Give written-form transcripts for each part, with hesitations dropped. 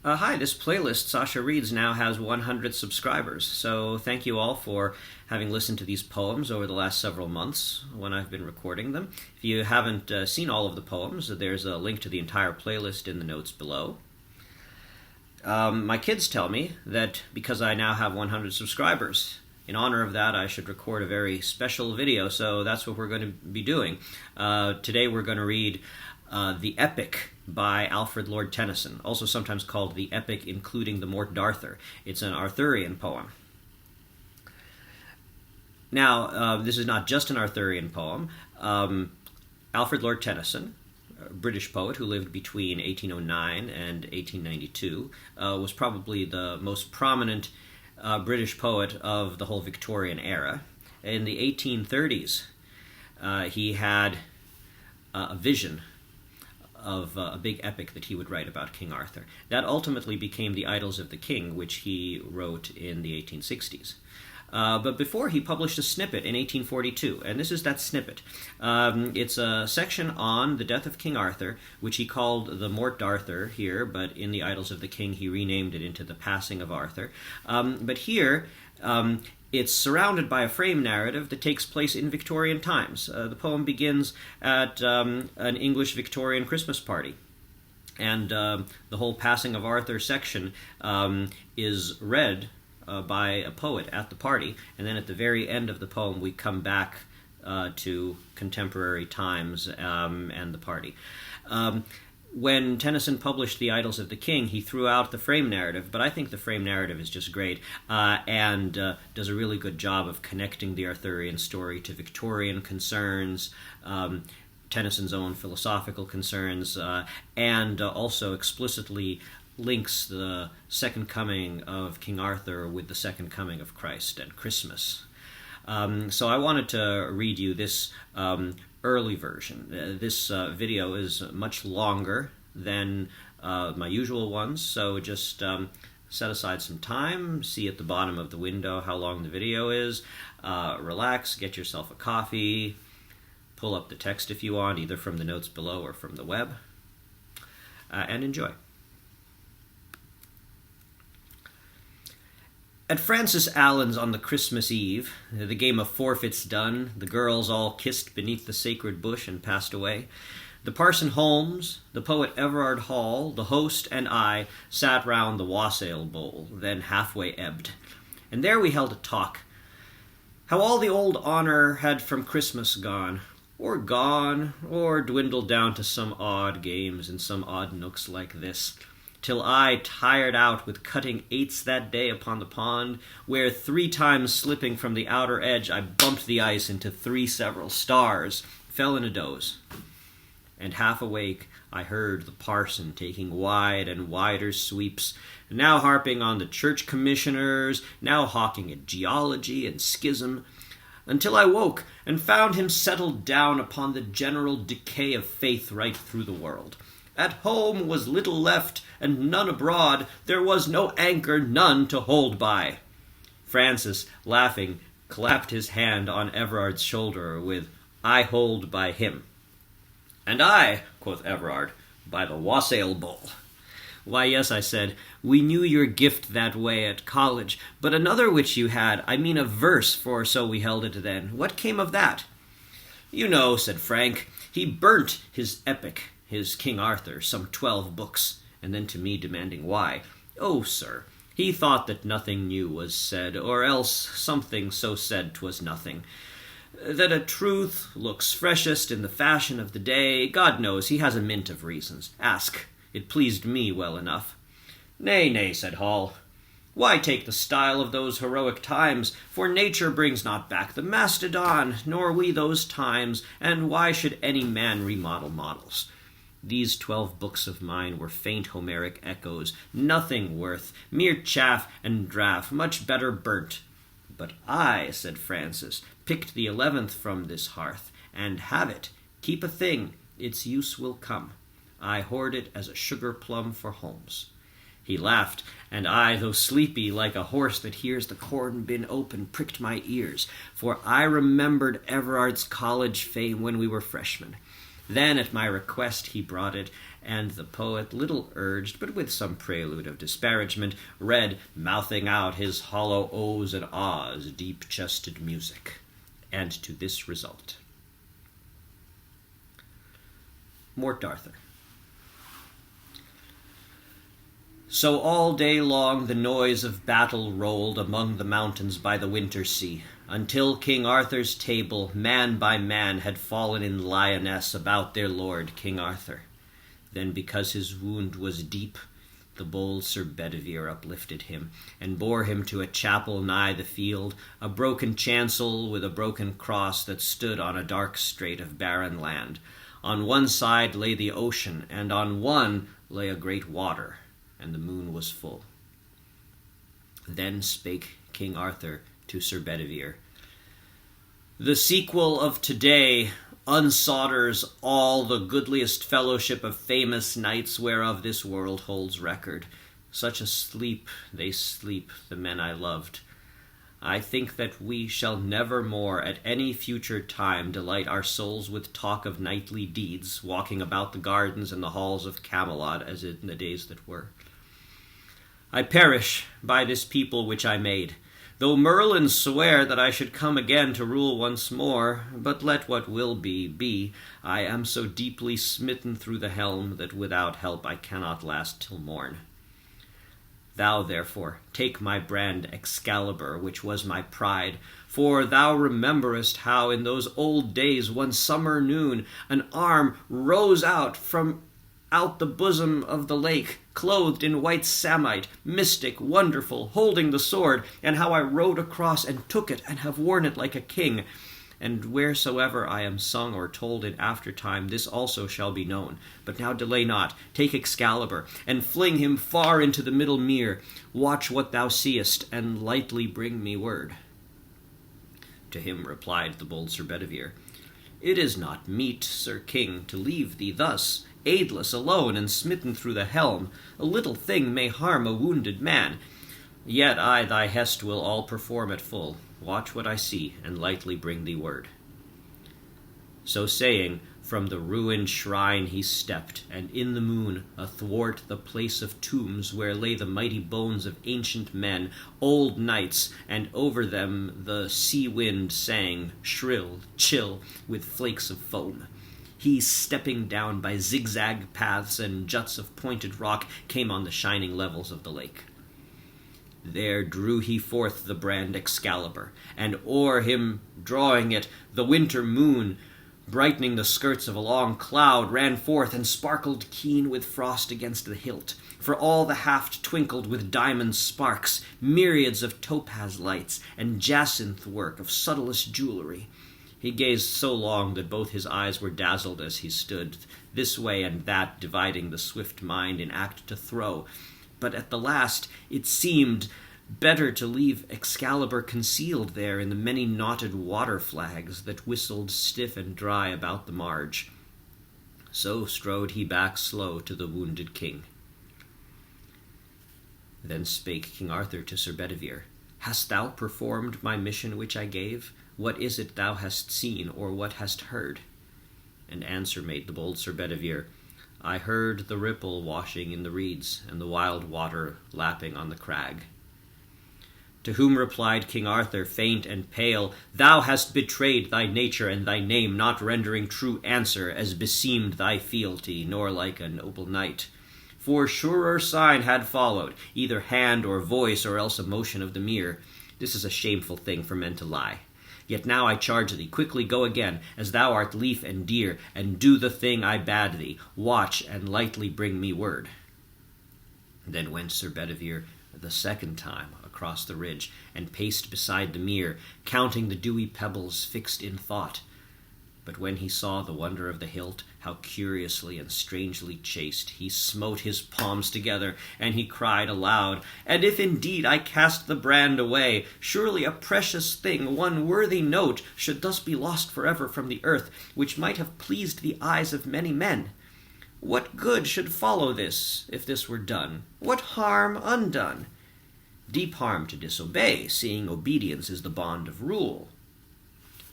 Hi, this playlist, Sasha Reads, now has 100 subscribers. So thank you all for having listened to these poems over the last several months when I've been recording them. If you haven't seen all of the poems, there's a link to the entire playlist in the notes below. My kids tell me that because I now have 100 subscribers, in honor of that, I should record a very special video, so that's what we're going to be doing. Today we're going to read the epic by Alfred Lord Tennyson, also sometimes called the epic including the Morte d'Arthur. It's an Arthurian poem. Now, this is not just an Arthurian poem. Alfred Lord Tennyson, a British poet who lived between 1809 and 1892, was probably the most prominent British poet of the whole Victorian era. In the 1830s, he had a vision of a big epic that he would write about King Arthur. That ultimately became The Idylls of the King, which he wrote in the 1860s. But before, he published a snippet in 1842, and this is that snippet. It's a section on the death of King Arthur, which he called the Morte d'Arthur here, but in The Idylls of the King he renamed it into The Passing of Arthur. But here, it's surrounded by a frame narrative that takes place in Victorian times. The poem begins at an English Victorian Christmas party. And the whole Passing of Arthur section is read by a poet at the party. And then at the very end of the poem, we come back to contemporary times and the party. When Tennyson published The Idylls of the King, he threw out the frame narrative, but I think the frame narrative is just great and does a really good job of connecting the Arthurian story to Victorian concerns, Tennyson's own philosophical concerns, and also explicitly links the second coming of King Arthur with the second coming of Christ and Christmas. So I wanted to read you this early version. This video is much longer than my usual ones, so just set aside some time, see at the bottom of the window how long the video is, relax, get yourself a coffee, pull up the text if you want, either from the notes below or from the web, and enjoy. At Francis Allen's on the Christmas Eve, the game of forfeits done, the girls all kissed beneath the sacred bush and passed away. The Parson Holmes, the poet Everard Hall, the host, and I sat round the wassail bowl, then halfway ebbed. And there we held a talk, how all the old honour had from Christmas gone, or dwindled down to some odd games in some odd nooks like this, till I, tired out with cutting eights that day upon the pond, where 3 times slipping from the outer edge I bumped the ice into 3 several stars, fell in a doze. And half awake I heard the parson taking wide and wider sweeps, now harping on the church commissioners, now hawking at geology and schism, until I woke and found him settled down upon the general decay of faith right through the world. At home was little left, and none abroad. There was no anchor, none to hold by. Francis, laughing, clapped his hand on Everard's shoulder with, I hold by him. And I, quoth Everard, by the wassail bowl. Why, yes, I said, we knew your gift that way at college, but another which you had, I mean a verse, for so we held it then. What came of that? You know, said Frank, he burnt his epic, his King Arthur, some 12 books, and then to me demanding why. Oh, sir, he thought that nothing new was said, or else something so said 'twas nothing. That a truth looks freshest in the fashion of the day, God knows he has a mint of reasons. Ask, it pleased me well enough. Nay, nay, said Hall, why take the style of those heroic times? For nature brings not back the mastodon, nor we those times, and why should any man remodel models? These 12 books of mine were faint Homeric echoes, nothing worth, mere chaff and draught, much better burnt. But I, said Francis, picked the 11th from this hearth, and have it, keep a thing, its use will come. I hoard it as a sugar plum for Holmes. He laughed, and I, though sleepy like a horse that hears the corn bin open, pricked my ears, for I remembered Everard's college fame when we were freshmen. Then at my request he brought it, and the poet, little urged, but with some prelude of disparagement, read, mouthing out his hollow ohs and ahs, deep-chested music, and to this result. Morte Arthur. So all day long the noise of battle rolled among the mountains by the winter sea, until King Arthur's table, man by man, had fallen in lioness about their lord King Arthur. Then, because his wound was deep, the bold Sir Bedivere uplifted him, and bore him to a chapel nigh the field, a broken chancel with a broken cross that stood on a dark strait of barren land. On one side lay the ocean, and on one lay a great water, and the moon was full. Then spake King Arthur to Sir Bedivere, the sequel of today unsolders all the goodliest fellowship of famous knights whereof this world holds record. Such a sleep they sleep, the men I loved. I think that we shall never more at any future time delight our souls with talk of knightly deeds, walking about the gardens and the halls of Camelot as in the days that were. I perish by this people which I made, though Merlin swear that I should come again to rule once more. But let what will be, be. I am so deeply smitten through the helm that without help I cannot last till morn. Thou, therefore, take my brand Excalibur, which was my pride, for thou rememberest how in those old days one summer noon an arm rose out from out the bosom of the lake, clothed in white samite, mystic, wonderful, holding the sword, and how I rode across and took it, and have worn it like a king. And wheresoever I am sung or told in after time, this also shall be known. But now delay not, take Excalibur, and fling him far into the middle mere. Watch what thou seest, and lightly bring me word. To him replied the bold Sir Bedivere, It is not meet, Sir King, to leave thee thus, aidless, alone, and smitten through the helm. A little thing may harm a wounded man. Yet I thy hest will all perform at full. Watch what I see, and lightly bring thee word. So saying, from the ruined shrine he stepped, and in the moon, athwart the place of tombs where lay the mighty bones of ancient men, old knights, and over them the sea wind sang, shrill, chill, with flakes of foam. He, stepping down by zigzag paths and juts of pointed rock, came on the shining levels of the lake. There drew he forth the brand Excalibur, and o'er him drawing it, the winter moon, brightening the skirts of a long cloud, ran forth and sparkled keen with frost against the hilt. For all the haft twinkled with diamond sparks, myriads of topaz lights, and jacinth work of subtlest jewelry. He gazed so long that both his eyes were dazzled as he stood, this way and that, dividing the swift mind in act to throw. But at the last it seemed better to leave Excalibur concealed there in the many knotted water flags that whistled stiff and dry about the marge. So strode he back slow to the wounded king. Then spake King Arthur to Sir Bedivere, Hast thou performed my mission which I gave? What is it thou hast seen, or what hast heard? And answer made the bold Sir Bedivere, I heard the ripple washing in the reeds, and the wild water lapping on the crag. To whom replied King Arthur, faint and pale, Thou hast betrayed thy nature and thy name, not rendering true answer, as beseemed thy fealty, nor like a noble knight. For surer sign had followed, either hand or voice, or else a motion of the mere. This is a shameful thing for men to lie. Yet now I charge thee, quickly go again, as thou art lief and dear, and do the thing I bade thee. Watch, and lightly bring me word. Then went Sir Bedivere the second time across the ridge, and paced beside the mere, counting the dewy pebbles, fixed in thought. But when he saw the wonder of the hilt, how curiously and strangely chased, he smote his palms together, and he cried aloud, And if indeed I cast the brand away, surely a precious thing, one worthy note, should thus be lost forever from the earth, which might have pleased the eyes of many men. What good should follow this, if this were done? What harm undone? Deep harm to disobey, seeing obedience is the bond of rule.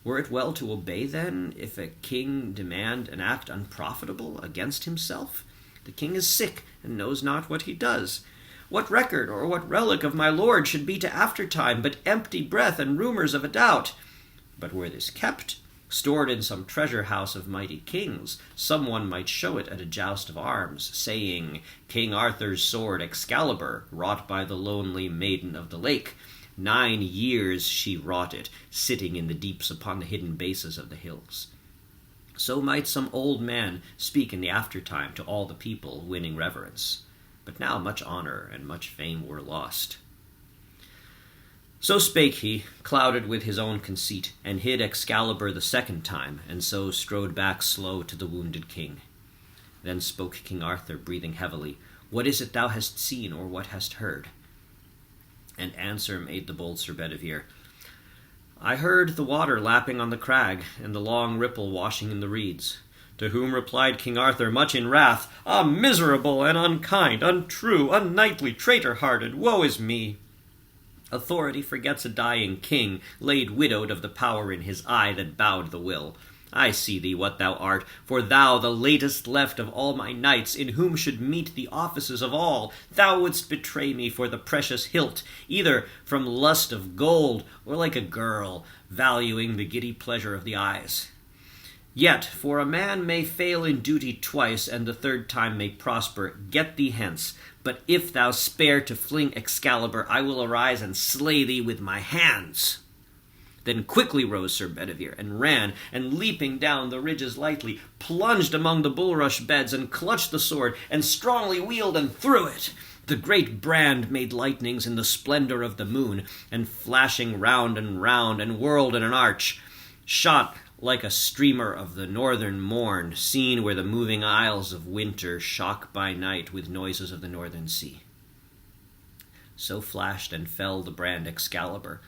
Were it well to obey, then, if a king demand an act unprofitable against himself? The king is sick, and knows not what he does. What record or what relic of my lord should be to aftertime, but empty breath and rumors of a doubt? But were this kept, stored in some treasure house of mighty kings, some one might show it at a joust of arms, saying, King Arthur's sword Excalibur, wrought by the lonely maiden of the lake. 9 years she wrought it, sitting in the deeps upon the hidden bases of the hills. So might some old man speak in the aftertime to all the people, winning reverence. But now much honor and much fame were lost. So spake he, clouded with his own conceit, and hid Excalibur the second time, and so strode back slow to the wounded king. Then spoke King Arthur, breathing heavily, What is it thou hast seen, or what hast heard? And answer made the bold Sir Bedivere, I heard the water lapping on the crag, and the long ripple washing in the reeds. To whom replied King Arthur, much in wrath, Ah, miserable and unkind, untrue, unknightly, traitor-hearted, woe is me! Authority forgets a dying king, laid widowed of the power in his eye that bowed the will. I see thee what thou art, for thou, the latest left of all my knights, in whom should meet the offices of all, thou wouldst betray me for the precious hilt, either from lust of gold, or like a girl, valuing the giddy pleasure of the eyes. Yet, for a man may fail in duty twice, and the third time may prosper, get thee hence. But if thou spare to fling Excalibur, I will arise and slay thee with my hands. Then quickly rose Sir Bedivere, and ran, and leaping down the ridges lightly, plunged among the bulrush beds, and clutched the sword, and strongly wheeled and threw it. The great brand made lightnings in the splendor of the moon, and flashing round, and whirled in an arch, shot like a streamer of the northern morn, seen where the moving isles of winter shock by night with noises of the northern sea. So flashed and fell the brand Excalibur,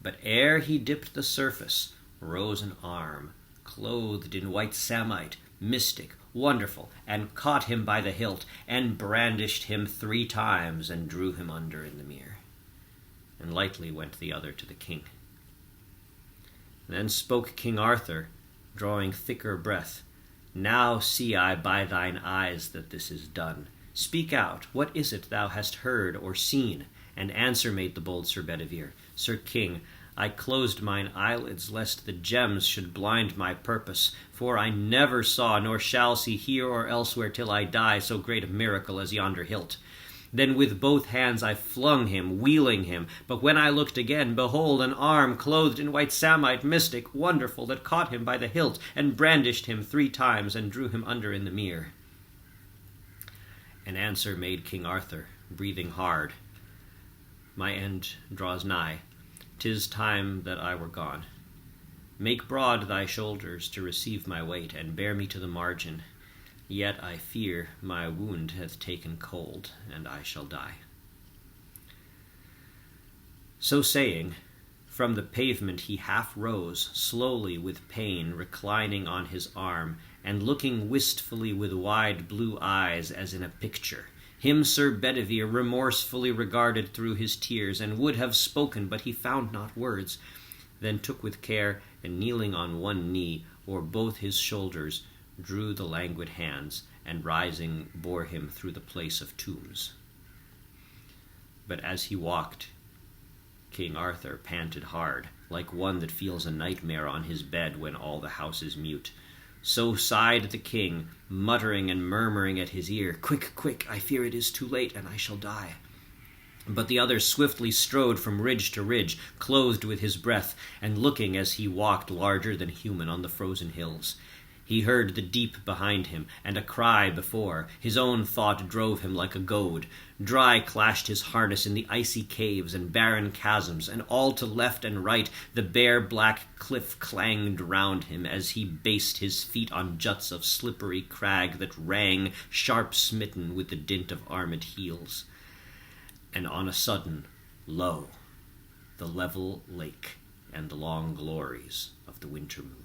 but ere he dipped the surface, rose an arm, clothed in white samite, mystic, wonderful, and caught him by the hilt, and brandished him 3 times, and drew him under in the mere. And lightly went the other to the king. Then spoke King Arthur, drawing thicker breath, Now see I by thine eyes that this is done. Speak out, what is it thou hast heard or seen? And answer made the bold Sir Bedivere, Sir King, I closed mine eyelids, lest the gems should blind my purpose, for I never saw, nor shall see here or elsewhere till I die, so great a miracle as yonder hilt. Then with both hands I flung him, wheeling him, but when I looked again, behold, an arm clothed in white samite, mystic, wonderful, that caught him by the hilt, and brandished him 3 times, and drew him under in the mere. An answer made King Arthur, breathing hard, My end draws nigh, 'tis time that I were gone. Make broad thy shoulders to receive my weight, and bear me to the margin. Yet I fear my wound hath taken cold, and I shall die. So saying, from the pavement he half rose, slowly with pain, reclining on his arm, and looking wistfully with wide blue eyes as in a picture. Him Sir Bedivere remorsefully regarded through his tears, and would have spoken, but he found not words. Then took with care, and kneeling on one knee, o'er both his shoulders, drew the languid hands, and rising bore him through the place of tombs. But as he walked, King Arthur panted hard, like one that feels a nightmare on his bed when all the house is mute. So sighed the king, muttering and murmuring at his ear, Quick, quick, I fear it is too late, and I shall die. But the other swiftly strode from ridge to ridge, clothed with his breath, and looking as he walked larger than human on the frozen hills. He heard the deep behind him, and a cry before. His own thought drove him like a goad. Dry clashed his harness in the icy caves and barren chasms, and all to left and right the bare black cliff clanged round him as he based his feet on juts of slippery crag that rang, sharp-smitten with the dint of armed heels. And on a sudden, lo, the level lake and the long glories of the winter moon.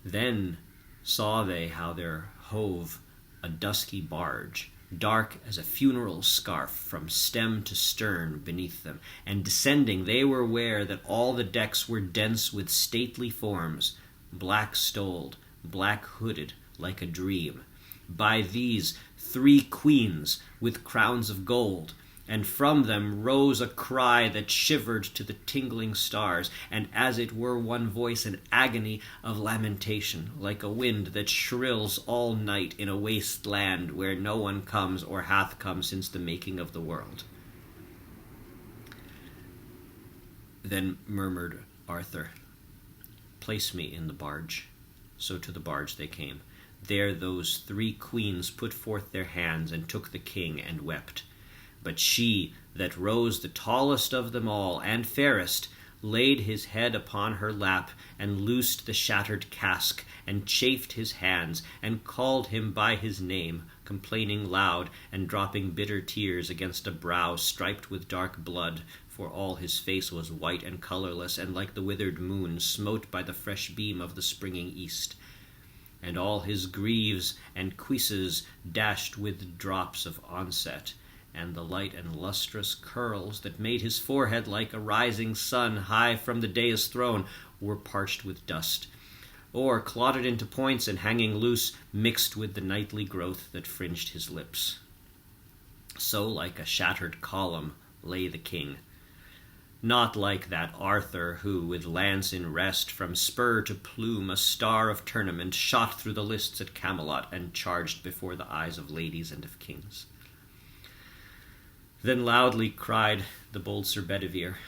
Then saw they how there hove a dusky barge, dark as a funeral scarf from stem to stern beneath them, and descending they were aware that all the decks were dense with stately forms, black-stoled, black-hooded, like a dream. By these 3 queens with crowns of gold, and from them rose a cry that shivered to the tingling stars, and as it were one voice in agony of lamentation, like a wind that shrills all night in a waste land where no one comes or hath come since the making of the world. Then murmured Arthur, "Place me in the barge." So to the barge they came. There those 3 queens put forth their hands and took the king and wept. But she that rose the tallest of them all, and fairest, laid his head upon her lap, and loosed the shattered casque, and chafed his hands, and called him by his name, complaining loud, and dropping bitter tears against a brow striped with dark blood, for all his face was white and colourless, and like the withered moon smote by the fresh beam of the springing east. And all his greaves and cuisses dashed with drops of onset, and the light and lustrous curls that made his forehead like a rising sun high from the dais throne were parched with dust, or clotted into points and hanging loose, mixed with the nightly growth that fringed his lips. So like a shattered column lay the king, not like that Arthur who, with lance in rest, from spur to plume a star of tournament, shot through the lists at Camelot, and charged before the eyes of ladies and of kings. Then loudly cried the bold Sir Bedivere,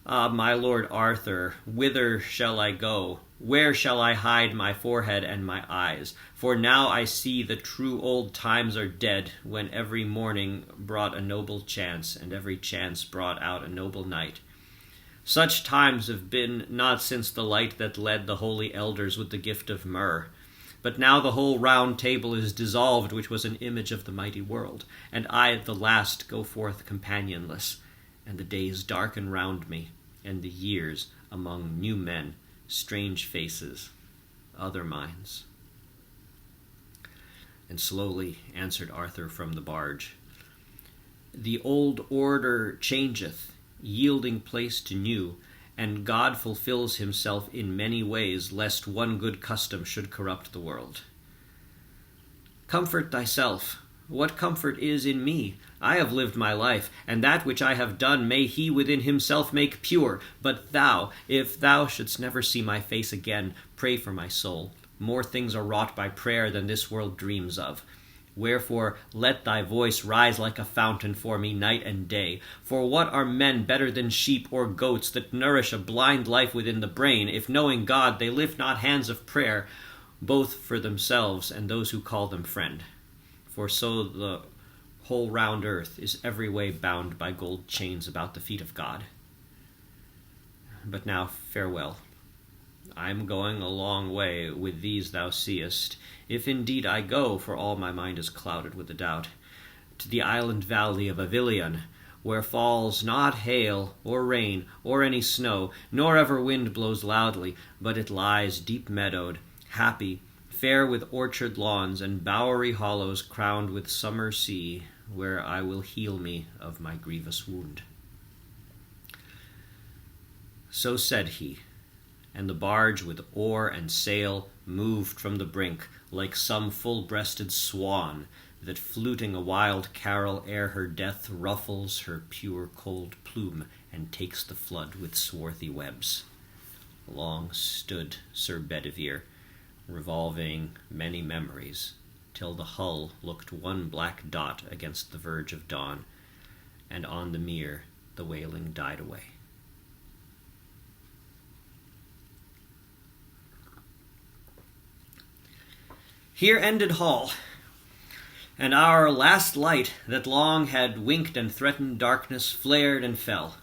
"Ah, my lord Arthur, whither shall I go? Where shall I hide my forehead and my eyes? For now I see the true old times are dead, when every morning brought a noble chance, and every chance brought out a noble knight. Such times have been not since the light that led the holy elders with the gift of myrrh. But now the whole round table is dissolved, which was an image of the mighty world, and I at the last go forth companionless, and the days darken round me, and the years among new men, strange faces, other minds." And slowly answered Arthur from the barge, "The old order changeth, yielding place to new, and God fulfills himself in many ways, lest one good custom should corrupt the world. Comfort thyself. What comfort is in me? I have lived my life, and that which I have done may he within himself make pure. But thou, if thou shouldst never see my face again, pray for my soul. More things are wrought by prayer than this world dreams of. Wherefore let thy voice rise like a fountain for me night and day. For what are men better than sheep or goats that nourish a blind life within the brain, if knowing God they lift not hands of prayer, both for themselves and those who call them friend? For so the whole round earth is every way bound by gold chains about the feet of God. But now farewell. I am going a long way with these thou seest, if indeed I go, for all my mind is clouded with a doubt, to the island valley of Avilion, where falls not hail or rain or any snow, nor ever wind blows loudly, but it lies deep meadowed, happy, fair with orchard lawns and bowery hollows crowned with summer sea, where I will heal me of my grievous wound." So said he, and the barge with oar and sail moved from the brink like some full-breasted swan that, fluting a wild carol ere her death, ruffles her pure cold plume and takes the flood with swarthy webs. Long stood Sir Bedivere, revolving many memories, till the hull looked one black dot against the verge of dawn, and on the mere the wailing died away. Here ended Hall, and our last light that long had winked and threatened darkness flared and fell,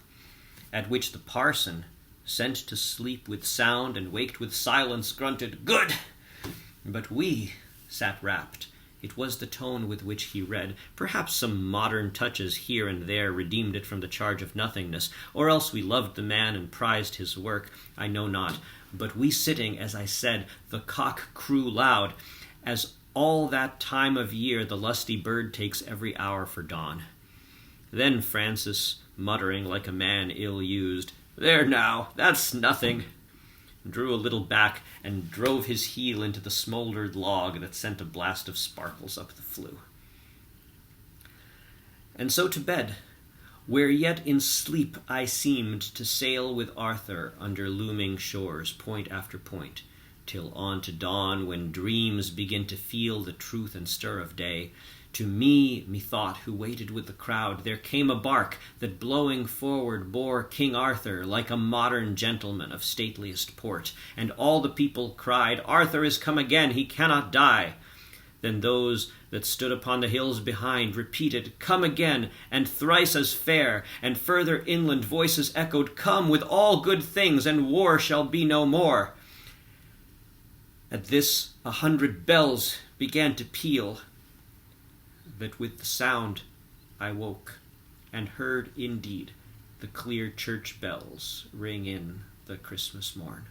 at which the parson, sent to sleep with sound and waked with silence, grunted, "Good!" But we sat rapt. It was the tone with which he read. Perhaps some modern touches here and there redeemed it from the charge of nothingness, or else we loved the man and prized his work, I know not. But we sitting, as I said, the cock crew loud, as all that time of year the lusty bird takes every hour for dawn. Then Francis, muttering like a man ill-used, "There now, that's nothing," drew a little back and drove his heel into the smouldered log that sent a blast of sparkles up the flue. And so to bed, where yet in sleep I seemed to sail with Arthur under looming shores, point after point, till on to dawn, when dreams begin to feel the truth and stir of day. To me, methought, who waited with the crowd, there came a bark that blowing forward bore King Arthur like a modern gentleman of stateliest port, and all the people cried, "Arthur is come again, he cannot die." Then those that stood upon the hills behind repeated, "Come again, and thrice as fair," and further inland voices echoed, "Come with all good things, and war shall be no more." At this 100 bells began to peal, that with the sound I woke, and heard indeed the clear church bells ring in the Christmas morn.